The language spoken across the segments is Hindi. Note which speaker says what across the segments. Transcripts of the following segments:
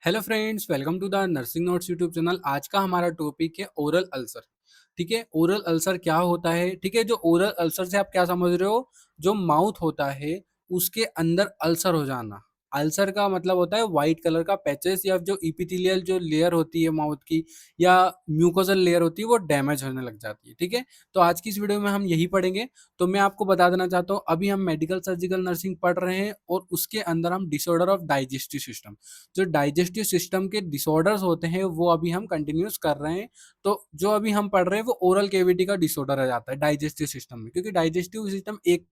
Speaker 1: Hello friends, welcome to the nursing notes YouTube channel. आज का हमारा टॉपिक है ओरल अल्सर। ठीक है, ओरल अल्सर क्या होता है? ठीक है, जो ओरल अल्सर से आप क्या समझ रहे हो? जो माउथ होता है उसके अंदर अल्सर हो जाना। अल्सर का मतलब होता है व्हाइट कलर का पैचेस या जो इपिथेलियल जो लेयर होती है माउथ की या म्यूकोजल लेयर होती है वो डैमेज होने लग जाती है। ठीक है, तो आज की इस वीडियो में हम यही पढ़ेंगे। तो मैं आपको बता देना चाहता हूँ, अभी हम मेडिकल सर्जिकल नर्सिंग पढ़ रहे हैं और उसके अंदर हम डिसऑर्डर ऑफ डाइजेस्टिव सिस्टम, जो डाइजेस्टिव सिस्टम के डिसऑर्डर्स होते हैं वो अभी हम कंटिन्यूस कर रहे हैं। तो जो अभी हम पढ़ रहे हैं वो ओरल कैविटी का डिसऑर्डर आ जाता है डाइजेस्टिव सिस्टम में, क्योंकि डाइजेस्टिव सिस्टम एक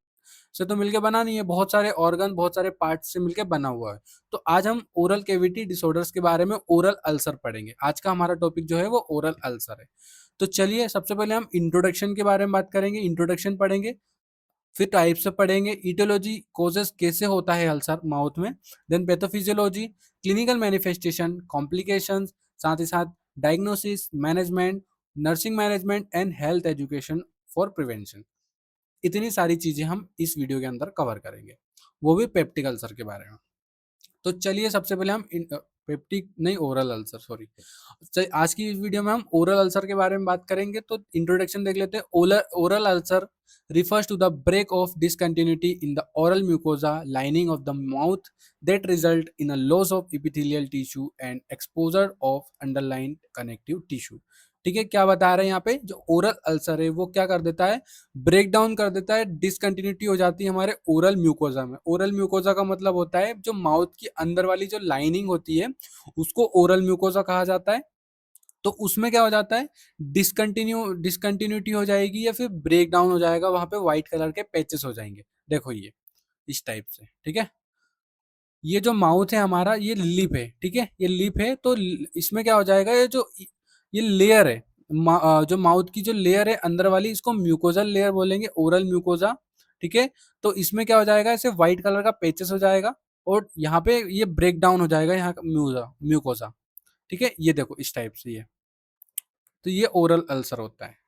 Speaker 1: से तो मिलके बना नहीं है, बहुत सारे ऑर्गन बहुत सारे पार्ट से मिलके बना हुआ है। तो आज हम ओरल कैविटी डिसऑर्डर्स के बारे में ओरल अल्सर पढ़ेंगे। आज का हमारा टॉपिक जो है वो ओरल अल्सर है। तो चलिए सबसे पहले हम इंट्रोडक्शन के बारे में बात करेंगे, इंट्रोडक्शन पढ़ेंगे, फिर टाइप से पढ़ेंगे, इटियोलॉजी कोजेस कैसे होता है अल्सर माउथ में, then pathophysiology, clinical manifestation, complications, साथ ही साथ diagnosis, management, nursing management and health education for prevention. इतनी सारी चीजें हम इस वीडियो के अंदर कवर करेंगे, वो भी पेप्टिक अल्सर के बारे में। तो चलिए सबसे पहले हम पेप्टिक नहीं, ओरल अल्सर, सॉरी। आज की इस वीडियो में हम ओरल अल्सर के बारे में बात करेंगे। तो इंट्रोडक्शन देख लेते हैं। Oral ulcer refers to the break of discontinuity in the oral mucosa lining of the mouth that result in a loss of epithelial tissue and exposure of underlying connective tissue। ठीक है, क्या बता रहे हैं यहाँ पे? जो ओरल अल्सर है वो क्या कर देता है? ब्रेक डाउन कर देता है, डिसकंटिन्यूटी हो जाती है हमारे ओरल म्यूकोजा में। ओरल म्यूकोजा का मतलब होता है जो माउथ की अंदर वाली जो लाइनिंग होती है उसको ओरल म्यूकोजा कहा जाता है। तो उसमें क्या हो जाता है? डिसकंटिन्यूटी हो जाएगी या फिर ब्रेक डाउन हो जाएगा, वहां पे व्हाइट कलर के पैचेस हो जाएंगे। देखो ये इस टाइप से। ठीक है, ये जो माउथ है हमारा ये लिप है। ठीक है, ये लिप है तो इसमें क्या हो जाएगा? ये लेयर है, जो माउथ की जो लेयर है अंदर वाली, इसको म्यूकोजल लेयर बोलेंगे, ओरल म्यूकोजा। ठीक है, तो इसमें क्या हो जाएगा? ऐसे व्हाइट कलर का पेचेस हो जाएगा और यहाँ पे ये ब्रेक डाउन हो जाएगा, यहाँ म्यूकोजा। ठीक है, ये देखो इस टाइप से ये। तो ये ओरल अल्सर होता है।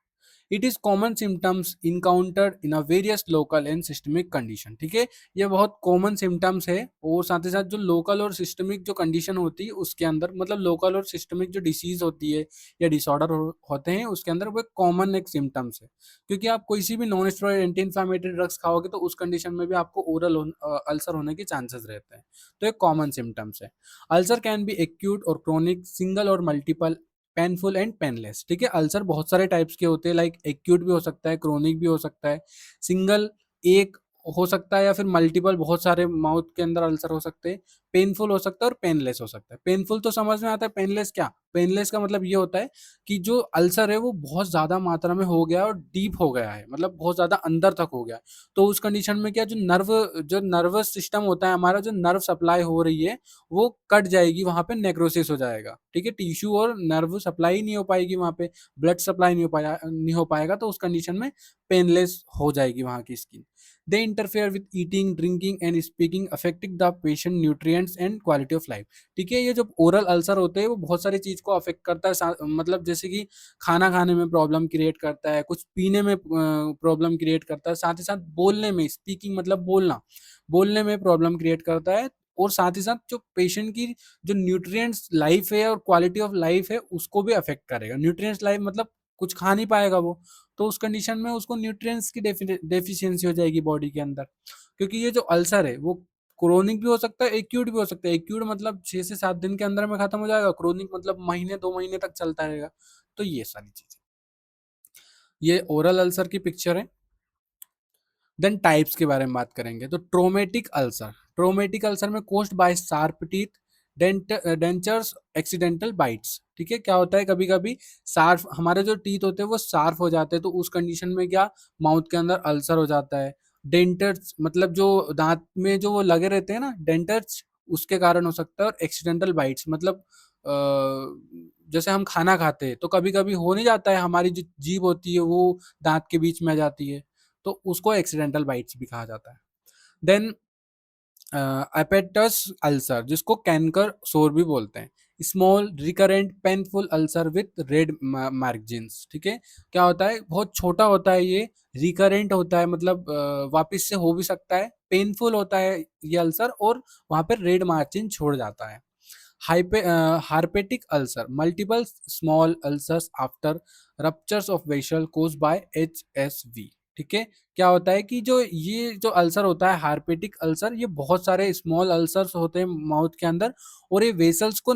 Speaker 1: It is common symptoms encountered in a various local and systemic condition. ठीक है, ये बहुत कॉमन सिम्टम्स है और साथ ही साथ जो लोकल और सिस्टमिक जो कंडीशन होती है उसके अंदर, मतलब लोकल और सिस्टमिक जो डिसीज होती है या डिसऑर्डर होते हैं उसके अंदर वो कॉमन एक सिम्टम्स है। क्योंकि आप कोई सी भी non steroid anti inflammatory drugs खाओगे तो उस कंडीशन में भी आपको ओरल अल्सर होने के चांसेस रहते हैं। तो एक कॉमन सिम्टम्स है। अल्सर कैन बी एक्यूट और क्रोनिक, सिंगल और मल्टीपल, पेनफुल एंड पेनलेस। ठीक है, अल्सर बहुत सारे टाइप्स के होते हैं, लाइक एक्यूट भी हो सकता है, क्रोनिक भी हो सकता है, सिंगल एक हो सकता है, या फिर मल्टीपल बहुत सारे माउथ के अंदर अल्सर हो सकते हैं, पेनफुल हो सकता है और पेनलेस हो सकता है। पेनफुल तो समझ में आता है, पेनलेस क्या? पेनलेस का मतलब ये होता है कि जो अल्सर है वो बहुत ज्यादा मात्रा में हो गया और डीप हो गया है, मतलब बहुत ज्यादा अंदर तक हो गया है। तो उस कंडीशन में क्या, जो नर्वस सिस्टम होता है हमारा, जो नर्व सप्लाई हो रही है वो कट जाएगी, वहां पे नेक्रोसिस हो जाएगा। ठीक है, टिश्यू और नर्व सप्लाई नहीं हो पाएगी, वहां पे ब्लड सप्लाई नहीं हो पाएगा, तो उस कंडीशन में पेनलेस हो जाएगी वहां की skin. They interfere with eating, drinking and speaking, affecting the patient nutrients and quality of life. ठीक है, ये जो ओरल अल्सर होते हैं वो बहुत सारी चीज को अफेक्ट करता है, मतलब जैसे कि खाना खाने में प्रॉब्लम क्रिएट करता है, कुछ पीने में प्रॉब्लम क्रिएट करता है, साथ ही साथ बोलने में, स्पीकिंग मतलब बोलना, बोलने में प्रॉब्लम क्रिएट करता है। और साथ ही साथ जो पेशेंट की जो न्यूट्रिएंट्स लाइफ है और क्वालिटी ऑफ लाइफ है उसको भी अफेक्ट करेगा। न्यूट्रिएंट्स लाइफ मतलब कुछ खा नहीं पाएगा वो, तो उस कंडीशन में उसको न्यूट्रिएंट्स की डेफिशिएंसी हो जाएगी बॉडी के अंदर। क्योंकि ये जो अल्सर है वो क्रोनिक भी हो सकता है, एक्यूट भी हो सकता है। एक्यूट मतलब 6 से 7 दिन के अंदर में खत्म हो जाएगा, क्रोनिक मतलब महीने 2 महीने तक चलता रहेगा। तो ये सारी चीजें, ये ओरल अल्सर की पिक्चर है। देन टाइप्स के बारे में बात करेंगे। तो ट्रोमेटिक अल्सर में caused by sharp teeth, dentures, accidental bytes. ठीक है, क्या होता है कभी कभी शार्प, हमारे जो टीथ होते हैं वो शार्प हो जाते हैं, तो उस कंडीशन में क्या, माउथ के अंदर अल्सर हो जाता है। डेंटर्स मतलब जो दांत में जो वो लगे रहते हैं ना, डेंटर्स, उसके कारण हो सकता है। और एक्सीडेंटल बाइट्स मतलब जैसे हम खाना खाते हैं तो कभी कभी हो नहीं जाता है, हमारी जो जीभ होती है वो दांत के बीच में आ जाती है, तो उसको एक्सीडेंटल बाइट्स भी कहा जाता है। देन एपेटस अल्सर, जिसको कैंकर सोर भी बोलते हैं, small recurrent painful ulcer with red margins. ठीक है, क्या होता है, बहुत छोटा होता है ये, रिकरेंट होता है मतलब वापस से हो भी सकता है, पेनफुल होता है ये अल्सर और वहां पर रेड मार्जिन छोड़ जाता है। Herpetic ulcer, multiple small ulcers after ruptures of vessel caused by HSV। ठीक है, क्या होता है कि जो ये जो अल्सर होता है हार्पेटिक अल्सर, ये बहुत सारे स्मॉल अल्सर्स होते हैं माउथ के अंदर, और ये वेसल्स को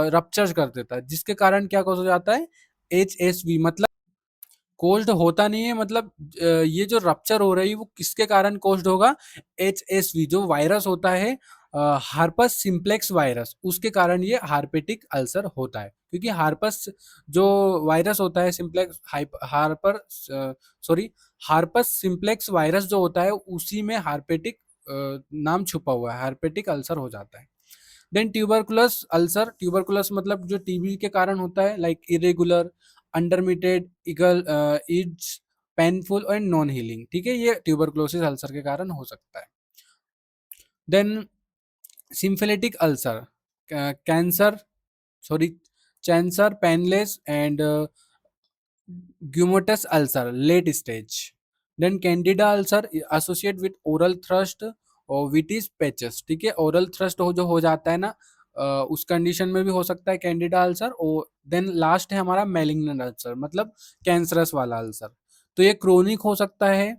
Speaker 1: रप्चर कर देता है, जिसके कारण क्या कॉज हो जाता है, HSV। मतलब कोज्ड होता नहीं है, मतलब ये जो रप्चर हो रही है वो किसके कारण कोज्ड होगा, HSV जो वायरस होता है, हार्पस सिम्प्लेक्स वायरस, उसके कारण ये हार्पेटिक अल्सर होता है। क्योंकि हार्पस जो वायरस होता है, simplex Harper sorry herpes simplex virus जो होता है, उसी में हार्पेटिक नाम छुपा हुआ है, हार्पेटिक अल्सर हो जाता है। देन ट्यूबरकुलस अल्सर, ट्यूबरकुलस मतलब जो टीबी के कारण होता है, लाइक इरेगुलर अंडरमिटेड इगल is painful and non healing. ठीक है, ये ट्यूबरकुलोसिस अल्सर के कारण हो सकता है। Then syphilitic ulcer, cancer sorry cancer painless and gummatous ulcer late stage. Then candida ulcer associate with oral thrush और विटिस पैचेस। ठीक है, ओरल थ्रस्ट जो हो जाता है ना, उस कंडीशन में भी हो सकता है कैंडिडा अल्सर। और देन लास्ट है हमारा मैलिग्नेंट अल्सर, मतलब कैंसरस वाला अल्सर। तो ये क्रोनिक हो सकता है,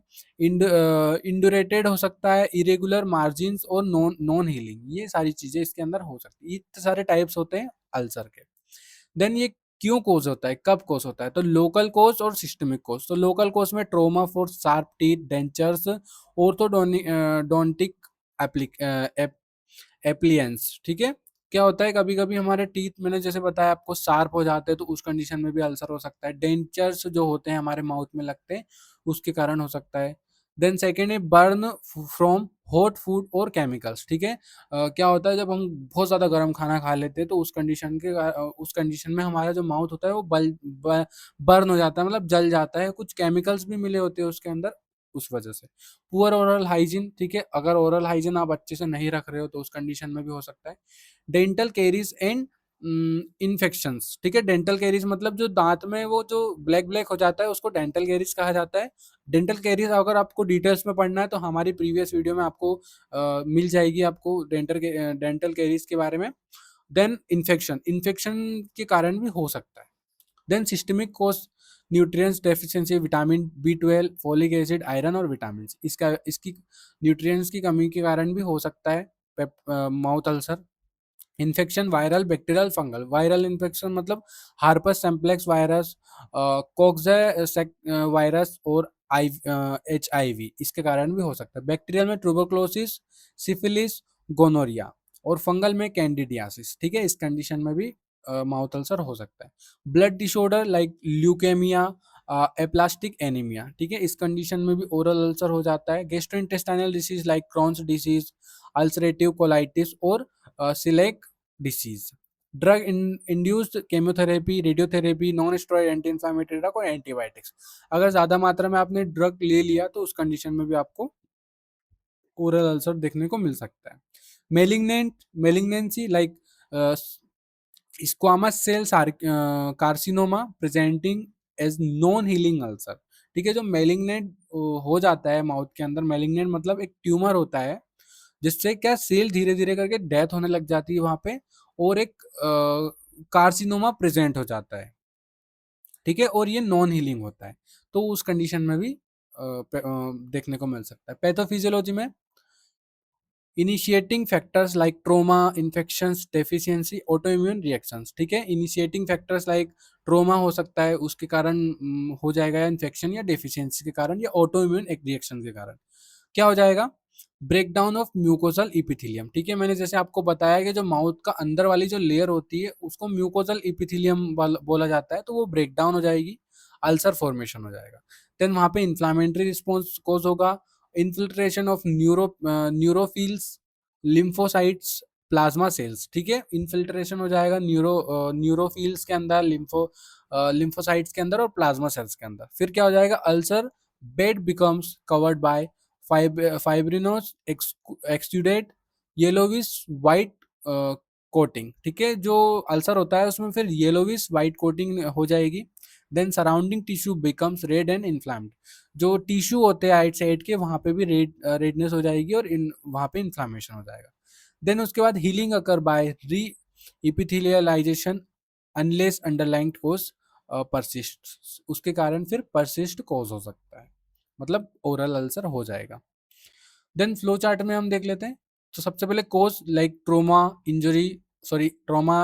Speaker 1: इंडुरेटेड हो सकता है, इरेगुलर मार्जिन और नॉन नॉन हीलिंग, ये सारी चीजें इसके अंदर हो सकती है। इतने सारे टाइप्स होते हैं अल्सर के। देन ये क्यों कोज होता है, कब कोज होता है, तो लोकल कोज और सिस्टमिक कोज। तो लोकल कोज में trauma for sharp teeth, dentures, orthodontic appliances. ठीक है, क्या होता है, कभी कभी हमारे टीथ, मैंने जैसे बताया आपको, शार्प हो जाते हैं, तो उस कंडीशन में भी अल्सर हो सकता है। डेंचर्स जो होते हैं हमारे माउथ में लगते हैं, उसके कारण हो सकता है। देन सेकेंड है बर्न फ्रॉम हॉट फूड और केमिकल्स। ठीक है, क्या होता है, जब हम बहुत ज़्यादा गर्म खाना खा लेते हैं, तो उस कंडीशन में हमारा जो माउथ होता है वो बर्न हो जाता है, मतलब जल जाता है, कुछ केमिकल्स भी मिले होते हैं उसके अंदर, उस वजह से। पुअर ओरल हाइजीन, ठीक है, अगर ओरल हाइजीन आप अच्छे से नहीं रख रहे हो तो उस कंडीशन में भी हो सकता है। Dental caries and infections. ठीक है, डेंटल कैरीज मतलब जो दांत में वो जो ब्लैक ब्लैक हो जाता है, उसको डेंटल कैरीज कहा जाता है। डेंटल कैरीज अगर आपको डिटेल्स में पढ़ना है तो हमारी प्रीवियस वीडियो में आपको मिल जाएगी, आपको डेंटल कैरीज के बारे में। देन इन्फेक्शन, इन्फेक्शन के कारण भी हो सकता है। Then systemic cause, nutrients deficiency, vitamin B12, folic acid, iron और विटामिन, इसकी न्यूट्रिएंट्स की कमी के कारण भी हो सकता है mouth ulcer. Infection viral, bacterial, fungal. Viral infection मतलब herpes simplex virus, coxsackie virus और HIV, इसके कारण भी हो सकता है। बैक्टीरियल में ट्यूबरकुलोसिस, सिफिलिस, गोनोरिया, और फंगल में कैंडिडियासिस। ठीक है, इस कंडीशन में भी माउथ अल्सर हो सकता है। Blood disorder like leukaemia, aplastic anaemia. ठीक है, इस कंडीशन में भी ओरल अल्सर हो जाता है। Gastrointestinal disease like Crohn's disease, ulcerative colitis और coeliac disease. Drug induced chemotherapy, radiotherapy, non steroid anti inflammatory drug और एंटीबायोटिक्स। अगर ज्यादा मात्रा में आपने ड्रग ले लिया तो उस कंडीशन में भी आपको ओरल अल्सर देखने को मिल सकता है। Malignancy like squamous cell carcinoma presenting as non healing ulcer. ठीक है, जो मेलिग्नेंट हो जाता है माउथ के अंदर, मेलिग्नेंट मतलब एक ट्यूमर होता है, जिससे क्या सेल धीरे धीरे करके डेथ होने लग जाती है वहां पे, और एक कार्सिनोमा प्रेजेंट हो जाता है। ठीक है, और ये नॉन हीलिंग होता है, तो उस कंडीशन में भी देखने को मिल सकता है। पैथोफिजियोलॉजी में initiating factors like trauma, infections, deficiency, autoimmune reactions. ठीक है, इनिशिएटिंग फैक्टर्स लाइक ट्रोमा हो सकता है, उसके कारण हो जाएगा, या इन्फेक्शन या डेफिशिएंसी के कारण, या ऑटोइम्यून एक रिएक्शन के कारण क्या हो जाएगा, ब्रेकडाउन ऑफ म्यूकोजल इपिथेलियम। ठीक है, मैंने जैसे आपको बताया कि जो माउथ का अंदर वाली जो लेयर होती है उसको म्यूकोजल इपिथेलियम बोला जाता है, तो वो ब्रेकडाउन हो जाएगी, अल्सर फॉर्मेशन हो जाएगा। देन वहां पे इन्फ्लामेटरी रिस्पॉन्स कोज होगा, infiltration of neutrophils, lymphocytes, plasma cells. ठीक है, इन्फिल्ट्रेशन हो जाएगा न्यूरोफिल्स के अंदर, लिम्फोसाइट्स के अंदर और प्लाज्मा सेल्स के अंदर। फिर क्या हो जाएगा, ulcer bed becomes covered by fibrinous exudate yellowish white coating. ठीक है, जो अल्सर होता है उसमें फिर येलोविश वाइट कोटिंग हो जाएगी। Then surrounding tissue becomes red and inflamed, जो टिश्यू होते हैं आइट साइड के वहां पे भी रेडनेस हो जाएगी और वहां पे इन्फ्लामेशन हो जाएगा। देन उसके बाद healing occur by epithelialisation unless underlying cause persist, उसके कारण फिर परसिस्ट कोज हो सकता है, मतलब ओरल अल्सर हो जाएगा। देन फ्लो चार्ट में हम देख लेते हैं। तो सबसे पहले कोज लाइक ट्रॉमा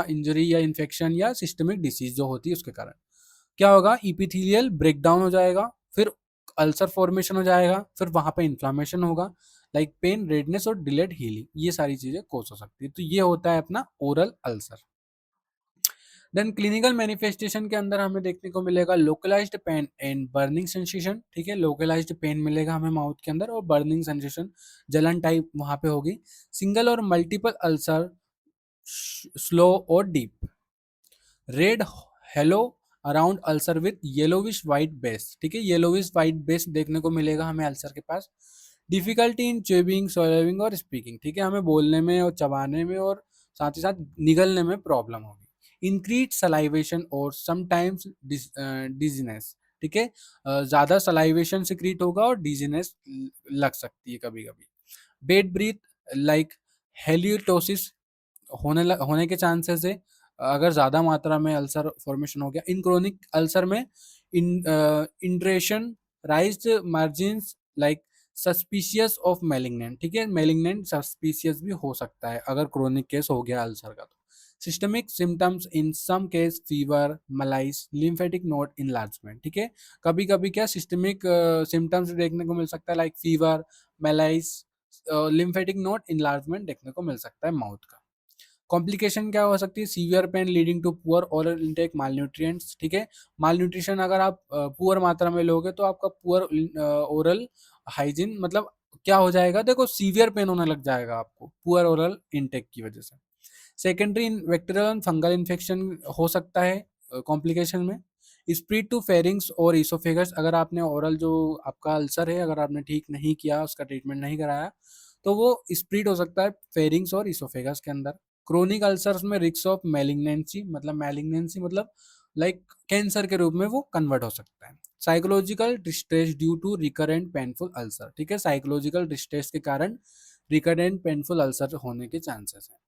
Speaker 1: इंजरी या इन्फेक्शन या सिस्टमिक डिसीज जो होती है उसके कारण क्या होगा, इपिथेलियल ब्रेकडाउन हो जाएगा, फिर अल्सर फॉर्मेशन हो जाएगा, फिर वहां पे इन्फ्लामेशन होगा, लाइक पेन, रेडनेस और डिलेड हीलिंग, ये सारी चीजें कोज हो सकती है। तो ये होता है अपना oral ulcer. Then clinical manifestation के अंदर हमें देखने को मिलेगा localised pain and burning sensation, ठीक है, लोकलाइज्ड पेन मिलेगा हमें माउथ के अंदर और बर्निंग सेंसेशन, जलन टाइप वहां पे होगी। सिंगल और मल्टीपल अल्सर स्लो और deep, red hello around ulcer with yellowish white base, ठीक है, येलोविश वाइट बेस देखने को मिलेगा हमें अल्सर के पास। डिफिकल्टी इन च्यूइंग, स्वैलिंग और स्पीकिंग, ठीक है, हमें बोलने में और चबाने में और साथ ही साथ निगलने में प्रॉब्लम होगी। इंक्रीज सलाइवेशन और समटाइम्स डिजीनेस, ठीक है, ज्यादा सलाइवेशन सिक्रीट होगा और डिजीनेस लग सकती है कभी कभी। बेड ब्रीथ लाइक हेलियोटोसिस होने के चांसेस है अगर ज़्यादा मात्रा में अल्सर फॉर्मेशन हो गया। इन क्रोनिक अल्सर में induration raised margins like suspicious of malignant, ठीक है, मेलिग्नेंट सस्पिशियस भी हो सकता है अगर क्रोनिक केस हो गया अल्सर का। तो systemic symptoms in some case fever, malaise, lymphatic node enlargement, ठीक है, कभी कभी क्या सिस्टमिक सिम्टम्स देखने को मिल सकता है, like fever, malaise, lymphatic node enlargement देखने को मिल सकता है माउथ का। कॉम्प्लिकेशन क्या हो सकती है, severe pain leading to poor oral intake, malnutrients, ठीक है, मालन्यूट्रिशन अगर आप पुअर मात्रा में लोगे तो आपका पुअर ओरल हाइजीन, मतलब क्या हो जाएगा, देखो सीवियर पेन होने लग जाएगा आपको पुअर ओरल इंटेक की वजह से। Secondary bacterial and fungal infection हो सकता है कॉम्प्लिकेशन में। स्प्रेड टू फेरिंग्स और इसोफेगस, अगर आपने ओरल जो आपका अल्सर है अगर आपने ठीक नहीं किया, उसका ट्रीटमेंट नहीं कराया, तो वो स्प्रेड हो सकता है फेरिंग्स और इसोफेगस के अंदर। क्रोनिक अल्सर्स में रिस्क ऑफ मैलिग्नेंसी मतलब लाइक कैंसर के रूप में वो कन्वर्ट हो सकता है। Psychological distress due to recurrent painful ulcer, ठीक है, साइकोलॉजिकल डिस्ट्रेस के कारण रिकरेंट पेनफुल अल्सर होने के चांसेस हैं।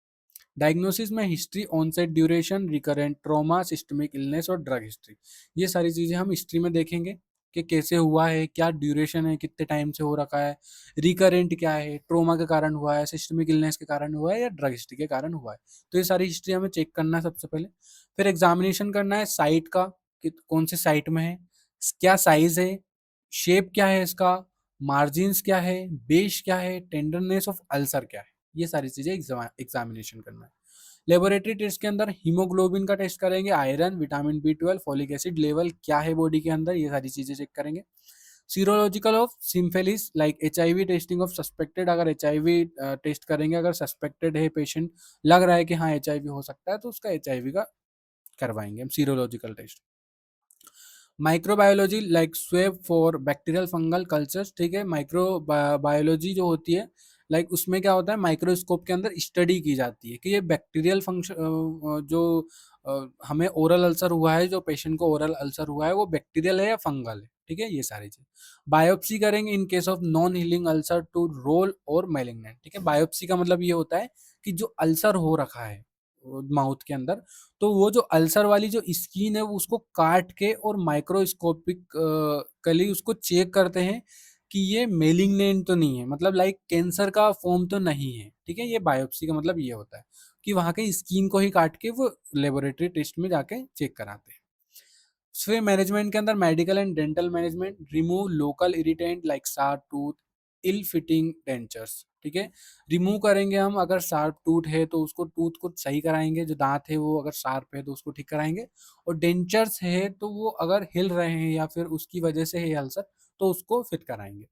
Speaker 1: डायग्नोसिस में history, onset, duration, recurrent trauma, systemic illness और ड्रग हिस्ट्री, ये सारी चीज़ें हम हिस्ट्री में देखेंगे कि कैसे हुआ है, क्या ड्यूरेशन है, कितने टाइम से हो रखा है, रिकरेंट क्या है, ट्रॉमा के कारण हुआ है, सिस्टमिक इलनेस के कारण हुआ है या ड्रग हिस्ट्री के कारण हुआ है। तो ये सारी हिस्ट्री हमें चेक करना है सबसे पहले। फिर एग्जामिनेशन करना है साइट का कि कौन से साइट में है, क्या साइज है, शेप क्या है इसका, मार्जिन्स क्या है, बेस क्या है, टेंडरनेस ऑफ अल्सर क्या है, ये सारी चीजें एग्जामिनेशन करना है। लेबोरेटरी टेस्ट के अंदर हीमोग्लोबिन का टेस्ट करेंगे, iron, vitamin B 12, folic acid level क्या है बॉडी के अंदर, ये सारी चीजें चेक करेंगे। Serological of syphilis like HIV testing of suspected, अगर HIV टेस्ट करेंगे, अगर सस्पेक्टेड है पेशेंट, लग रहा है कि हाँ HIV हो सकता है, तो उसका HIV का करवाएंगे हम serological test. Microbiology like swab for bacterial fungal cultures, ठीक है, माइक्रो बायोलॉजी जो होती है लाइक उसमें क्या होता है, माइक्रोस्कोप के अंदर स्टडी की जाती है कि ये बैक्टीरियल फंक्शन जो हमें ओरल अल्सर हुआ है, जो पेशेंट को ओरल अल्सर हुआ है वो बैक्टीरियल है या फंगल है, ठीक है, ये सारी चीज। बायोप्सी करेंगे in case of non healing ulcer to rule out malignant, ठीक है, बायोप्सी का मतलब ये होता है कि जो अल्सर हो रखा है माउथ के अंदर, तो वो जो अल्सर वाली जो स्किन है वो उसको काट के और माइक्रोस्कोपिक कली उसको चेक करते हैं कि ये मेलिग्नेंट तो नहीं है, मतलब लाइक कैंसर का फॉर्म तो नहीं है, ठीक है, ये बायोप्सी का मतलब ये होता है कि वहां के स्किन को ही काट के वो लेबोरेटरी टेस्ट में जाके चेक कराते हैं। फिर मैनेजमेंट के अंदर medical and dental management, remove local irritant like sharp tooth, ill fitting dentures, ठीक है, रिमूव करेंगे हम, अगर शार्प टूथ है तो उसको टूथ को सही कराएंगे, जो दांत है वो अगर शार्प है तो उसको ठीक कराएंगे, और डेंचर्स है तो वो अगर हिल रहे हैं या फिर उसकी वजह से है अल्सर तो उसको फिट कराएंगे।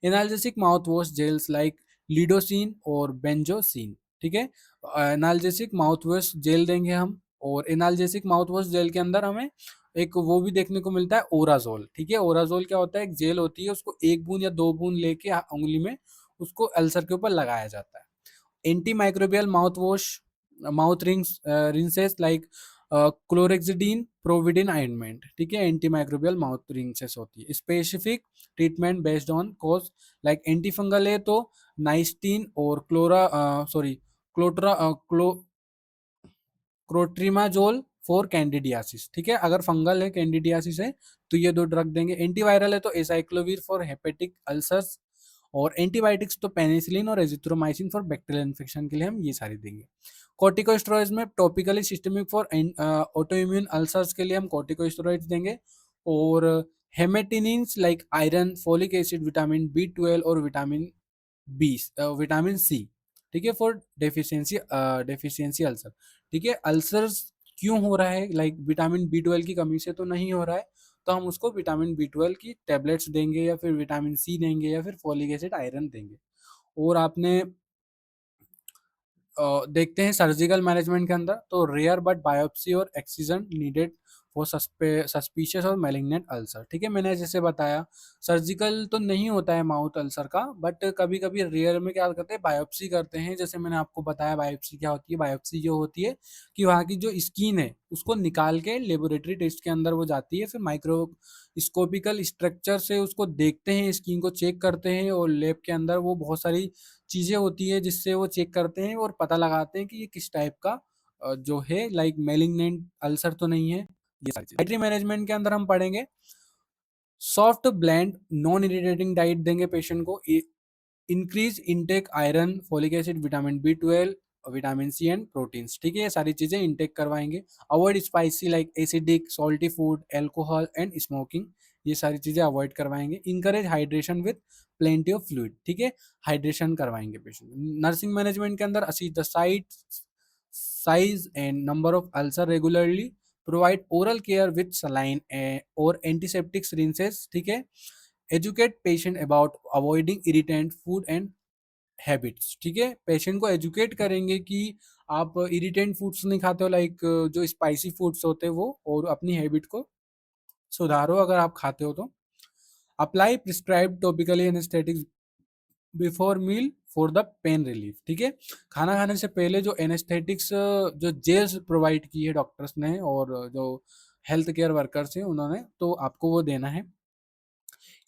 Speaker 1: Analgesic mouth wash gels like lidocaine और बेंजोसिन, ठीक है, एनाल्जेसिक माउथ वॉश जेल देंगे हम, और एनाल्जेसिक माउथ वॉश जेल के अंदर हमें एक वो भी देखने को मिलता है ओराजोल, ठीक है, ओराजोल क्या होता है, एक जेल होती है, उसको 1 बूंद या 2 बूंद लेके उंगली में उसको अल्सर के ऊपर लगाया जाता है। Anti microbial mouth wash, mouth rings rinses like chlorhexidine, povidone ointment, ठीक है, एंटी माइक्रोबियल माउथ रिंसेस होती है। Specific treatment based on cause like anti fungal है तो नाइस्टीन और chlora sorry clotra clo clotrimazole for candidiasis, ठीक है। अगर फंगल है, कैंडिडियासिस है, तो ये 2 ड्रग देंगे। एंटीवायरल है तो एसाइक्लोविर फॉर हेपेटिक अल्सर्स, और एंटीबायोटिक्स तो पेनिसिलिन और एजिथ्रोमाइसिन फॉर बैक्टीरियल इन्फेक्शन के लिए हम ये सारी देंगे। कॉर्टिकोस्टेरॉइड्स में topically systemic for autoimmune ulcers के लिए हम कॉर्टिकोस्टेरॉइड्स देंगे। और haematinics like iron, folic acid, vitamin B12 और विटामिन सी, ठीक है, फॉर डेफिशिएंसी अल्सर, ठीक है। अल्सर्स क्यों हो रहा है, लाइक विटामिन B12 की कमी से तो नहीं हो रहा है, तो हम उसको विटामिन B12 की टैबलेट्स देंगे, या फिर विटामिन सी देंगे, या फिर फोलिक एसिड, आयरन देंगे। और आपने देखते हैं सर्जिकल मैनेजमेंट के अंदर, तो रेयर बट बायोप्सी और एक्सीजन नीडेड फॉर सस्पिशियस और मैलिग्नेंट अल्सर, ठीक है। मैंने जैसे बताया, सर्जिकल तो नहीं होता है माउथ अल्सर का, बट कभी कभी रेयर में क्या करते हैं, बायोप्सी करते हैं। जैसे मैंने आपको बताया बायोप्सी क्या होती है। बायोप्सी जो होती है कि वहाँ की जो स्किन है उसको निकाल के लेबोरेटरी टेस्ट के अंदर वो जाती है, फिर माइक्रोस्कोपिकल स्ट्रक्चर से उसको देखते हैं, स्किन को चेक करते हैं, और लैब के अंदर वो बहुत सारी चीज़ें होती है जिससे वो चेक करते हैं और पता लगाते हैं कि ये किस टाइप का जो है, लाइक मैलिग्नेंट अल्सर तो नहीं है। ये सारी चीज़ डाइटरी मैनेजमेंट के अंदर हम पढ़ेंगे। Soft blend non irritating diet देंगे पेशेंट को। Increase intake iron, folic acid, vitamin B12, vitamin C and proteins, ठीक है। ये सारी चीजें इनटेक करवाएंगे। Avoid spicy like acidic, salty food, alcohol and smoking, ये सारी चीजें अवॉइड करवाएंगे। Encourage hydration with plenty of fluid, ठीक है, हाइड्रेशन करवाएंगे पेशेंट। नर्सिंग मैनेजमेंट के अंदर assess the site, size and number of ulcer regularly, provide oral care with saline और एंटीसेप्टिक सिरिंजेस, ठीक है। Educate patient about avoiding irritant food and habits, ठीक है। पेशेंट को एजुकेट करेंगे कि आप इरिटेंट फूड्स नहीं खाते हो, लाइक जो स्पाइसी फूड्स होते हैं वो, और अपनी हैबिट को सुधारो अगर आप खाते हो तो। Apply prescribe topically anaesthetics before meal for the pain relief, ठीक है। खाना खाने से पहले जो एनेस्थेटिक्स, जो जेल्स प्रोवाइड की है डॉक्टर्स ने और जो हेल्थ केयर वर्कर्स हैं उन्होंने, तो आपको वो देना है।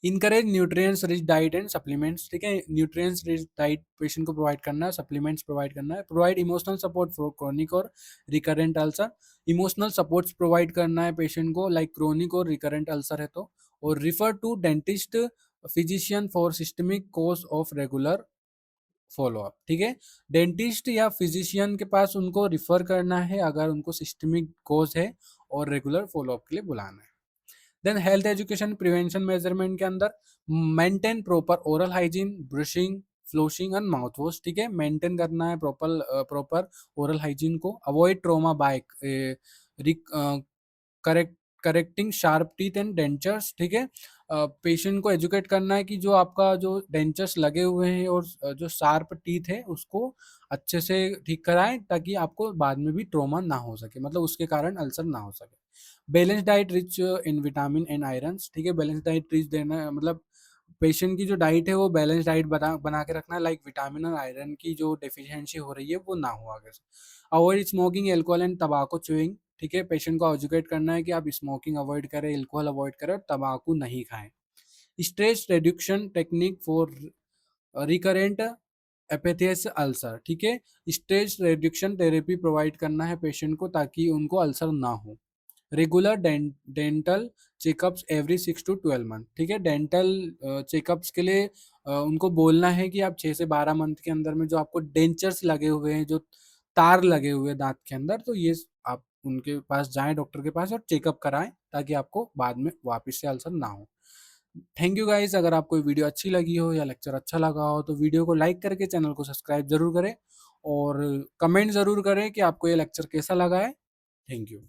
Speaker 1: Encourage nutrients rich diet and supplements, ठीक है। न्यूट्रिएंट्स रिच डाइट पेशेंट को प्रोवाइड करना है, सप्लीमेंट्स प्रोवाइड करना है। Provide emotional support for chronic और recurrent ulcer, emotional supports provide करना है पेशेंट को, लाइक क्रोनिक और रिकरेंट अल्सर है तो। और refer to dentist physician for systemic course of regular follow up, ठीक है। डेंटिस्ट या फिजिशियन के पास उनको रिफर करना है अगर उनको सिस्टमिक कोर्स है, और रेगुलर फॉलो अप के लिए बुलाना है। Then health education prevention measurement के अंदर maintain proper oral hygiene, brushing, flossing and mouth wash, ठीक है। मेंटेन करना है प्रॉपर ओरल हाइजीन को। Avoid trauma by correct correcting sharp teeth and dentures, ठीक है। पेशेंट को एजुकेट करना है कि जो आपका जो डेंचर्स लगे हुए हैं और जो शार्प टीथ है उसको अच्छे से ठीक कराएं, ताकि आपको बाद में भी ट्रोमा ना हो सके, मतलब उसके कारण अल्सर ना हो सके। Balance diet rich in vitamin and iron, ठीक है। बैलेंस डाइट रिच देना है, मतलब पेशेंट की जो डाइट है वो बैलेंस डाइट बना के रखना है, लाइक विटामिन और आयरन की जो डेफिशिएंसी हो रही है वो ना हो आगे से। अवॉइड स्मोकिंग, एल्कोहल एंड तंबाकू च्यूइंग, ठीक है। पेशेंट को एजुकेट करना है कि आप स्मोकिंग अवॉइड करें, एल्कोहल अवॉइड करें, और तंबाकू नहीं खाएं। Stress reduction technique for recurrent aphthous ulcer, ठीक है। स्ट्रेस रिड्यूक्शन थेरेपी प्रोवाइड करना है पेशेंट को ताकि उनको अल्सर ना हो। Regular dental checkups every 6 to 12 month, ठीक है। डेंटल चेकअप्स के लिए उनको बोलना है कि आप 6 से 12 मंथ के अंदर में जो आपको डेंचर्स लगे हुए हैं, जो तार लगे हुए हैं दांत के अंदर, तो ये आप उनके पास जाएं, डॉक्टर के पास, और चेकअप कराएं, ताकि आपको बाद में वापस से अल्सर ना हो। Thank you guys. अगर आपको वीडियो अच्छी लगी हो या लेक्चर अच्छा लगा हो तो वीडियो को लाइक करके चैनल को सब्सक्राइब जरूर करें, और कमेंट जरूर करें कि आपको ये लेक्चर कैसा लगा है। Thank you.